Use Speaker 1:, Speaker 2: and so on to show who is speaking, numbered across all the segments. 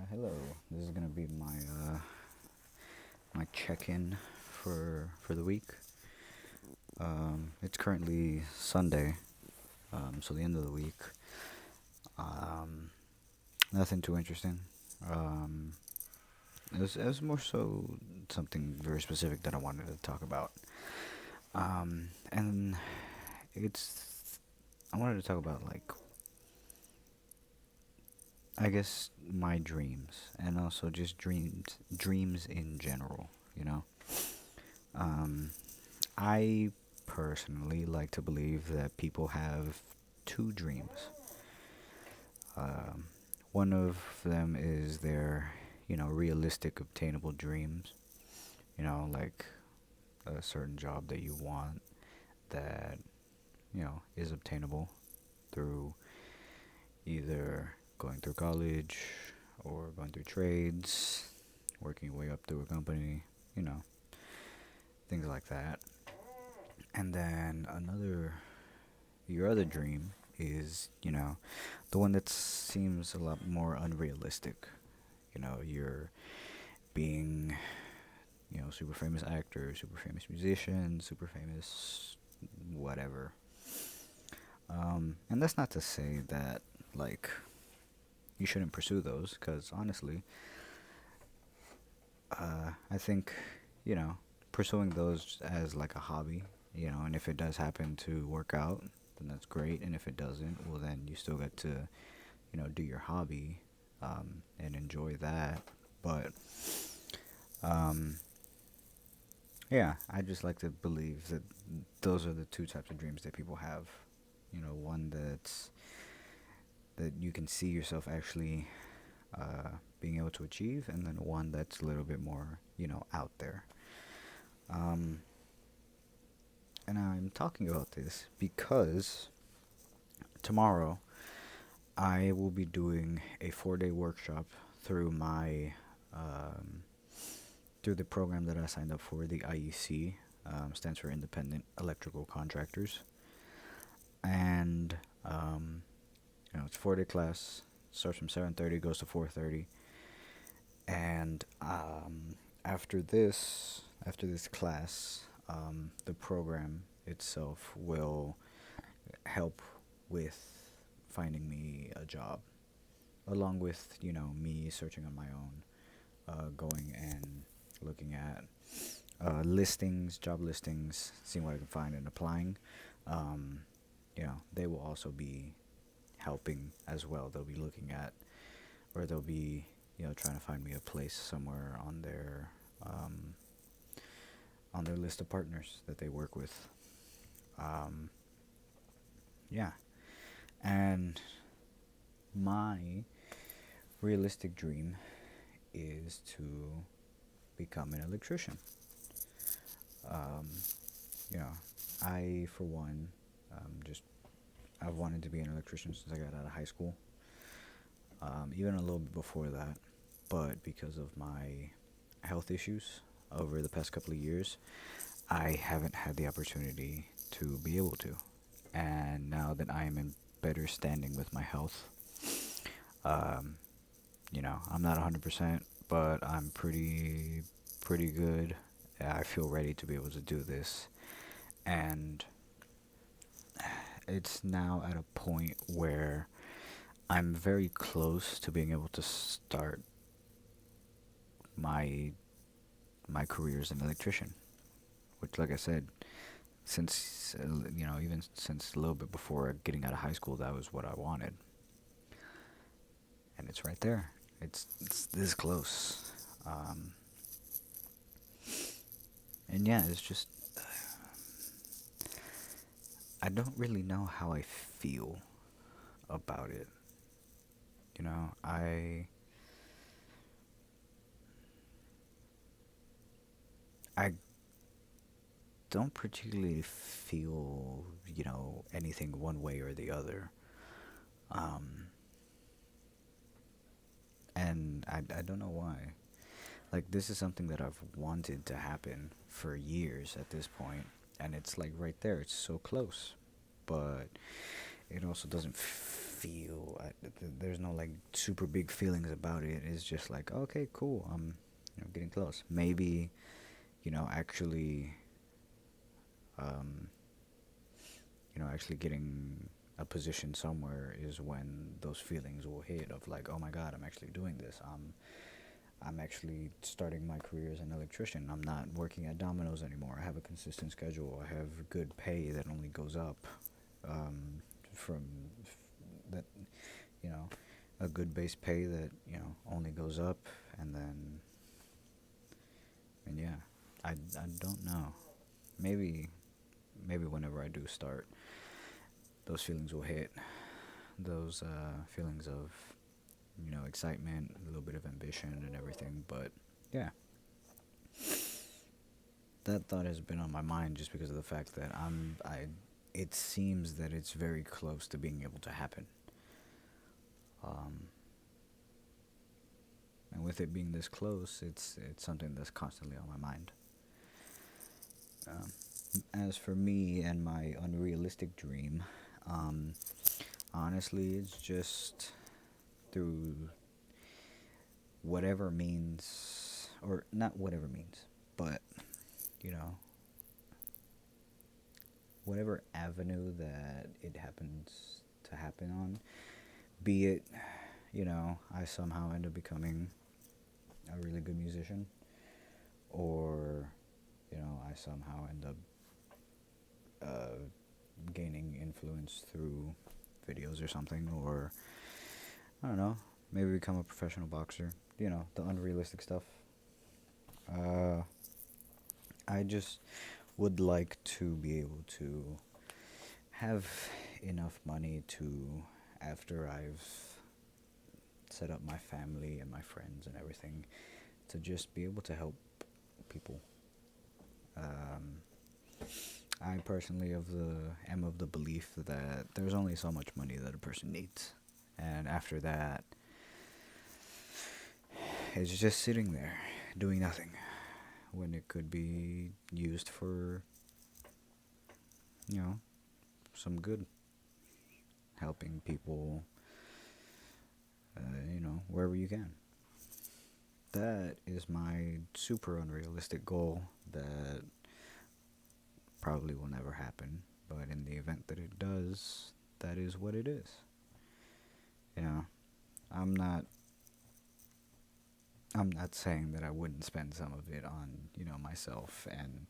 Speaker 1: Hello. This is gonna be my check-in for the week. It's currently Sunday, so the end of the week. Um, Nothing too interesting. Um, it was more so something very specific that I wanted to talk about. And it's I wanted to talk about like I guess my dreams and also just dreams in general. You know. Um, I personally like to believe that people have two dreams. Um, One of them is their, realistic, obtainable dreams. Like a certain job that you want that, is obtainable through either going through college or going through trades, working your way up through a company, you know, things like that. And then your other dream is, the one that seems a lot more unrealistic. You're being, super famous actor, super famous musician, super famous whatever. And that's not to say that, like, you shouldn't pursue those, because honestly, I think, you know, pursuing those as like a hobby, and if it does happen to work out, then that's great. And if it doesn't, well, then you still get to, do your hobby, and enjoy that. But, um, yeah, I just like to believe that those are the two types of dreams that people have. One that you can see yourself actually being able to achieve, and then one that's a little bit more, out there. Um, and I'm talking about this because tomorrow I will be doing a 4-day workshop through my um, through the program that I signed up for. The IEC stands for Independent Electrical Contractors, and it's 4-day class. Starts from 7:30, goes to 4:30, and after this class, the program itself will help with finding me a job, along with me searching on my own, going and looking at job listings, seeing what I can find and applying. Um, they will also be helping as well. They'll be looking at, or they'll be, trying to find me a place somewhere um, on their list of partners that they work with. Um, yeah, and my realistic dream is to become an electrician. Um, you know, I for one, just I've wanted to be an electrician since I got out of high school. Even a little bit before that, but because of my health issues over the past couple of years, I haven't had the opportunity to be able to. And now that I am in better standing with my health, um, I'm not 100%, but I'm pretty good. I feel ready to be able to do this. And it's now at a point where I'm very close to being able to start my my career as an electrician, which, like I said, since even since a little bit before getting out of high school, that was what I wanted, and it's right there. It's this close, um, and yeah, it's just I don't really know how I feel about it. I don't particularly feel anything one way or the other. Um, and I don't know why. Like, this is something that I've wanted to happen for years at this point, and it's like right there. It's so close, but it also doesn't feel. There's no like super big feelings about it. It's just like, okay, cool. I'm, getting close. Maybe, actually, um, actually getting a position somewhere is when those feelings will hit of like, oh my God, I'm actually doing this. I'm actually starting my career as an electrician. I'm not working at Domino's anymore. I have a consistent schedule. I have good pay that only goes up. From that, you know, a good base pay that only goes up, and then, and yeah, I don't know. Maybe whenever I do start, those feelings will hit. Those feelings of excitement, a little bit of ambition, and everything. But yeah, that thought has been on my mind just because of the fact that I. It seems that it's very close to being able to happen. Um, and with it being this close, it's something that's constantly on my mind. Um, as for me and my unrealistic dream, um, honestly, it's just through whatever means, or not whatever means, but you know, whatever avenue that it happens to happen on, be it, I somehow end up becoming a really good musician, or, I somehow end up uh, gaining influence through videos or something, or, I don't know, maybe become a professional boxer, the unrealistic stuff. Uh, I just would like to be able to have enough money to, after I've set up my family and my friends and everything, to just be able to help people. Um, I personally am of the belief that there's only so much money that a person needs, and after that, it's just sitting there doing nothing when it could be used for, you know, some good, helping people, wherever you can. That is my super unrealistic goal that probably will never happen. But in the event that it does, that is what it is. You know, I'm not. I'm not saying that I wouldn't spend some of it on myself and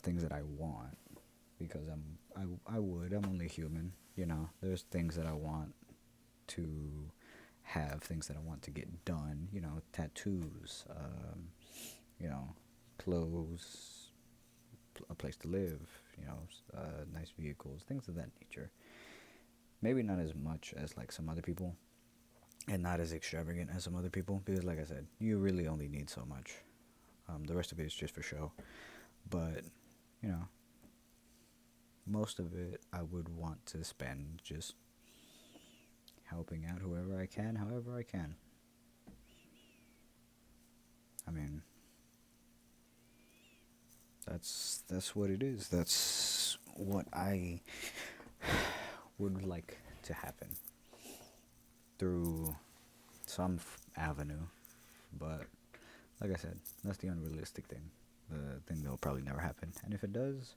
Speaker 1: things that I want, because I would. I'm only human. There's things that I want to have, things that I want to get done. Tattoos. You know, clothes, a place to live, nice vehicles, things of that nature. Maybe not as much as like some other people, and not as extravagant as some other people, because like I said, you really only need so much. The rest of it is just for show. But you know, most of it I would want to spend just helping out whoever I can, however I can. I mean, that's what it is. That's what I would like to happen through some avenue. But like I said, that's the unrealistic thing. The thing that will probably never happen. And if it does,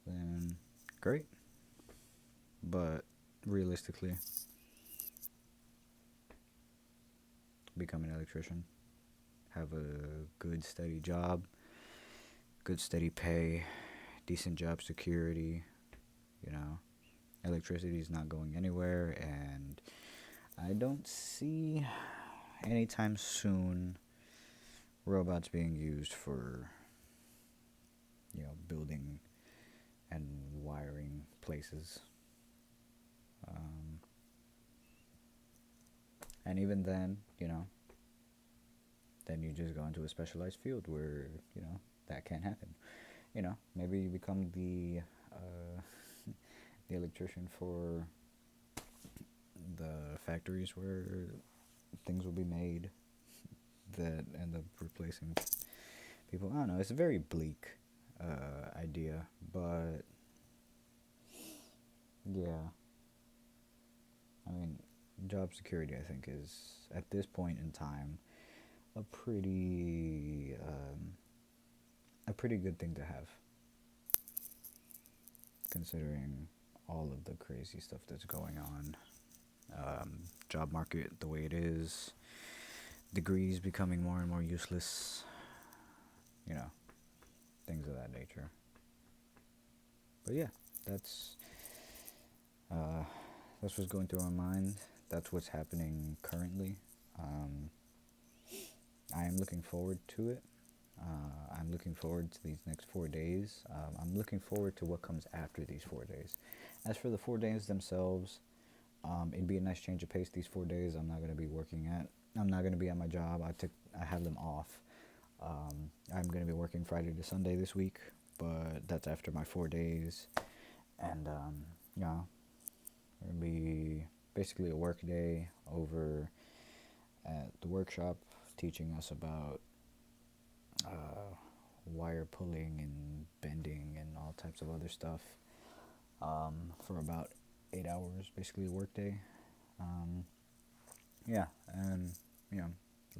Speaker 1: then great. But realistically, become an electrician, have a good steady job, good steady pay, decent job security, you know. Electricity is not going anywhere, and I don't see anytime soon robots being used for, building and wiring places. Um, and even then, then you just go into a specialized field where, that can't happen. Maybe you become the electrician for the factories where things will be made that end up replacing people. I don't know. It's a very bleak idea, but yeah, I mean, job security, I think, is at this point in time a pretty good thing to have, considering all of the crazy stuff that's going on. Job market the way it is, degrees becoming more and more useless, you know, things of that nature. But yeah, that's uh, that's what's going through my mind. That's what's happening currently. Um, I am looking forward to it. I'm looking forward to these next 4 days. I'm looking forward to what comes after these 4 days. As for the 4 days themselves, it'd be a nice change of pace. These 4 days, I'm not gonna be working at. I'm not gonna be at my job. I have them off. I'm gonna be working Friday to Sunday this week, but that's after my 4 days, and yeah, it'll be basically a work day over at the workshop, teaching us about uh, wire pulling and bending and all types of other stuff for about 8 hours, basically a work day. Um, yeah, and you know,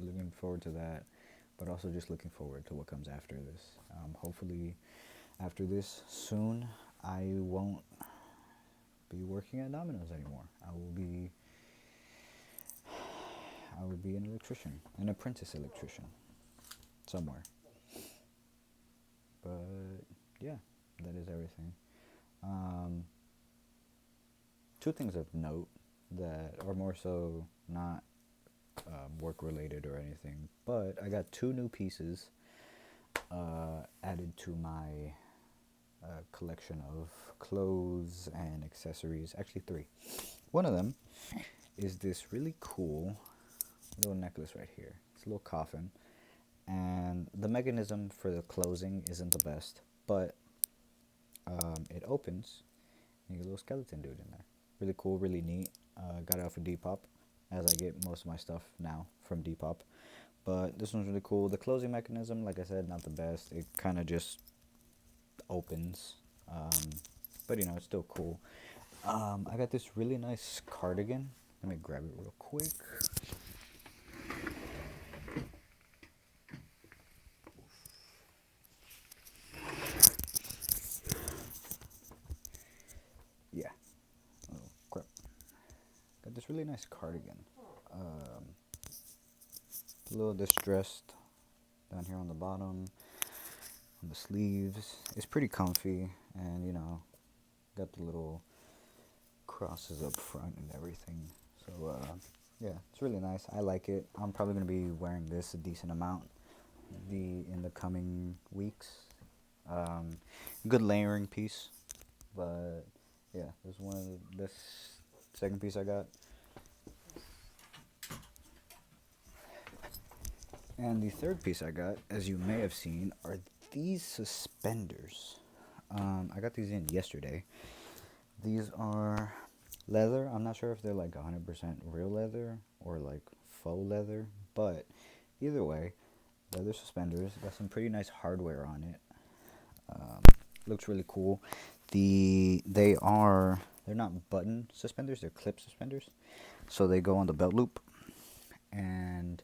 Speaker 1: looking forward to that, but also just looking forward to what comes after this. Hopefully, after this soon, I won't be working at Domino's anymore. I will be an electrician, an apprentice electrician, somewhere. But yeah, that is everything. Um, Two things of note that are more so not work related or anything, but I got two new pieces added to my collection of clothes and accessories. Actually, three. One of them is this really cool little necklace right here. It's a little coffin, and the mechanism for the closing isn't the best, but it opens and you get a little skeleton dude in there. Really cool, really neat. Got it off of Depop, as I get most of my stuff now from Depop. But this one's really cool. The closing mechanism, like I said, not the best. It kind of just opens, um, but it's still cool. I got this really nice cardigan. Let me grab it real quick. Yeah. Oh crap. Got this really nice cardigan. Um, a little distressed down here on the bottom, on the sleeves. It's pretty comfy, and got the little crosses up front and everything. So yeah, it's really nice. I like it. I'm probably gonna be wearing this a decent amount in the coming weeks. Um, Good layering piece, but yeah, this second piece I got. And the third piece I got, as you may have seen, are these suspenders. I got these in yesterday. These are leather. I'm not sure if they're like 100% real leather or like faux leather, but either way, leather suspenders. Got some pretty nice hardware on it. Um, Looks really cool. They're not button suspenders. They're clip suspenders. So they go on the belt loop, and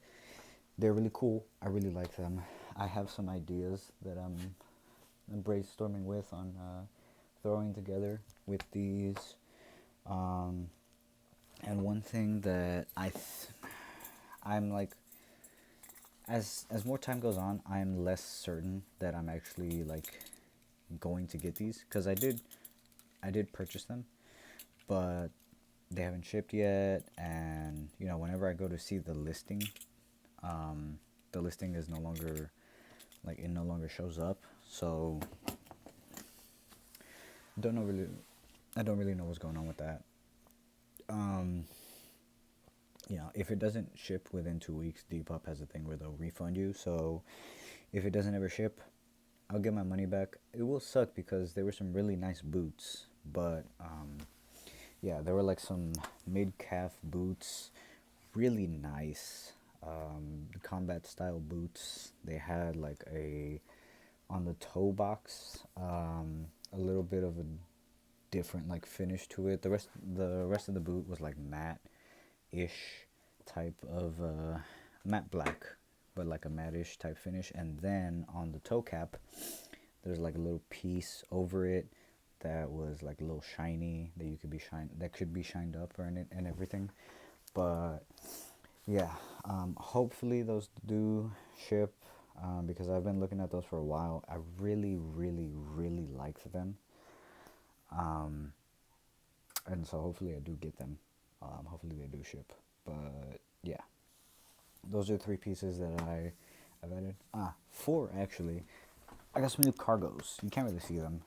Speaker 1: they're really cool. I really like them. I have some ideas that I'm brainstorming with on throwing together with these. Um, and one thing that I'm like, as more time goes on, I'm less certain that I'm actually like going to get these, because I did purchase them, but they haven't shipped yet. And whenever I go to see um, the listing is no longer, like, it no longer shows up. So don't know really I don't really know what's going on with that. Um, if it doesn't ship within 2 weeks, Depop has a thing where they'll refund you. So if it doesn't ever ship, I'll get my money back. It will suck because there were some really nice boots, but yeah, there were like some mid-calf boots, really nice, combat style boots. They had on the toe box, a little bit of a different like finish to it. The rest of the boot was like matte-ish type of matte black, but like a matte-ish type finish. And then on the toe cap, there's like a little piece over it that was like a little shiny that you could be that could be shined up or and everything. But yeah, hopefully those do ship, because I've been looking at those for a while. I really, really, really like them. Um, and so hopefully I do get them. Hopefully they do ship. But yeah, those are three pieces that I've added. Four actually. I got some new cargos. You can't really see them,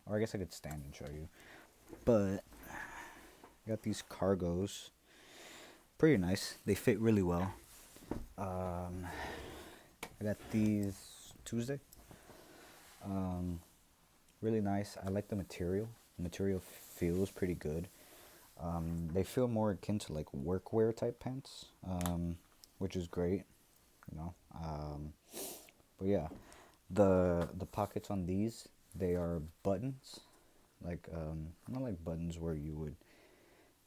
Speaker 1: or I guess I could stand and show you. But I got these cargos. Pretty nice. They fit really well. I got these Tuesday. Um, Really nice. I like the material. The material feels pretty good. They feel more akin to like workwear type pants, which is great, you know. But yeah, the pockets on these, they are buttons, like not like buttons where you would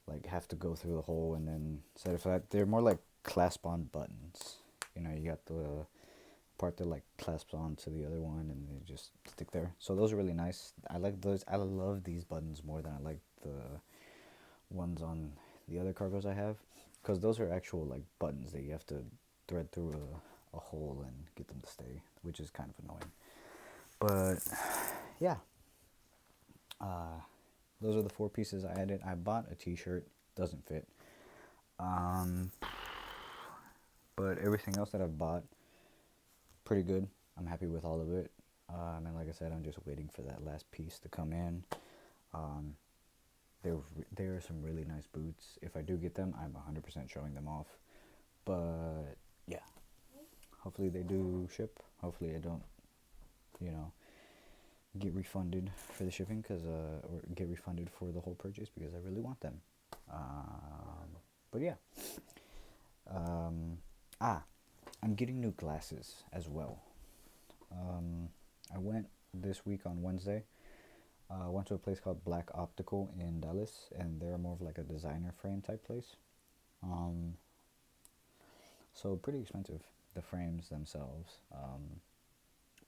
Speaker 1: like have to go through the hole and then set it flat. They're more like clasp on buttons. You know, you got the part that like clasps onto the other one and they just stick there. So those are really nice. I like those. I love these buttons more than I like the ones on the other cargos I have, because those are actual like buttons that you have to thread through a hole and get them to stay, which is kind of annoying. But yeah, uh, those are the four pieces I added. I bought a t-shirt, doesn't fit. Um, but everything else that I've bought, pretty good. I'm happy with all of it. And like I said, I'm just waiting for that last piece to come in. Um, there are some really nice boots. If I do get them, I'm 100% showing them off. But yeah, hopefully they do ship. Hopefully I don't, you know, get refunded for the shipping, or get refunded for the whole purchase, because I really want them. But yeah. Um, I'm getting new glasses as well. I went this week on Wednesday. Went to a place called Black Optical in Dallas, and they're more of like a designer frame type place. Um, so pretty expensive, the frames themselves.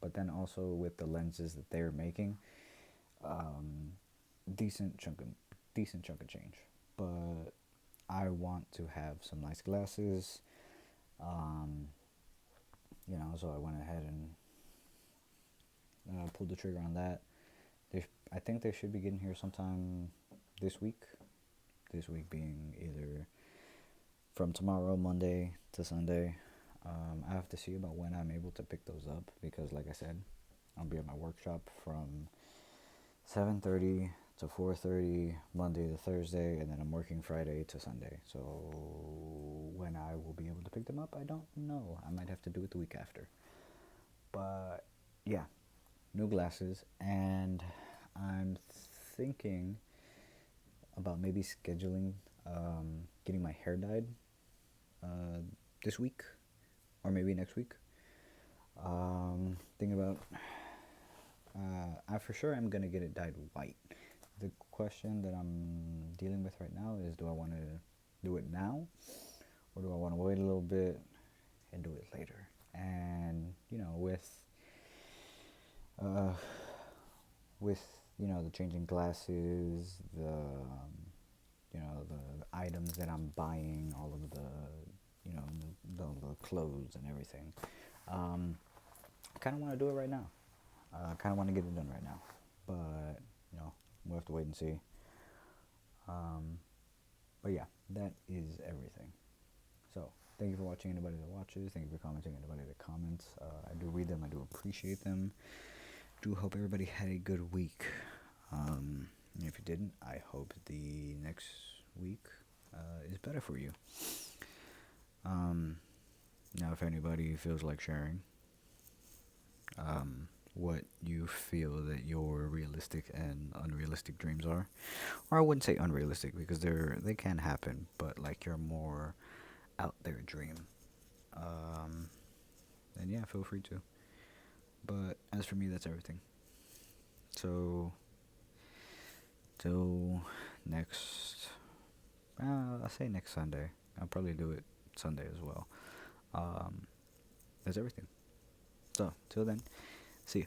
Speaker 1: But then also with the lenses that they're making, um, decent chunk of decent chunk of change. But I want to have some nice glasses. Um, so I went ahead and pulled the trigger on that. I think they should be getting here sometime this week. This week being either from tomorrow, Monday to Sunday. I have to see about when I'm able to pick those up, because, like I said, I'll be at my workshop from 7:30 to 4:30 Monday to Thursday, and then I'm working Friday to Sunday. So when I will be able to pick them up, I don't know. I might have to do it the week after. But yeah, new glasses, and I'm thinking about maybe scheduling getting my hair dyed uh, this week or maybe next week. Thinking about I for sure am gonna get it dyed white. The question that I'm dealing with right now is, do I want to do it now, or do I want to wait a little bit and do it later? And uh, with the changing glasses, the items that I'm buying, all of the the clothes and everything. I kind of want to do it right now. I kind of want to get it done right now, but we'll have to wait and see. But yeah, that is everything. So thank you for watching, anybody that watches. Thank you for commenting, anybody that comments. I do read them. I do appreciate them. Do hope everybody had a good week. And if you didn't, I hope the next week is better for you. Now, if anybody feels like sharing what you feel that your realistic and unrealistic dreams are, or I wouldn't say unrealistic, because they can happen, but like your more out there dream, then yeah, feel free to. But as for me, that's everything. So till next. I'll say next Sunday. I'll probably do it Sunday as well. Um, that's everything. So till then, see ya.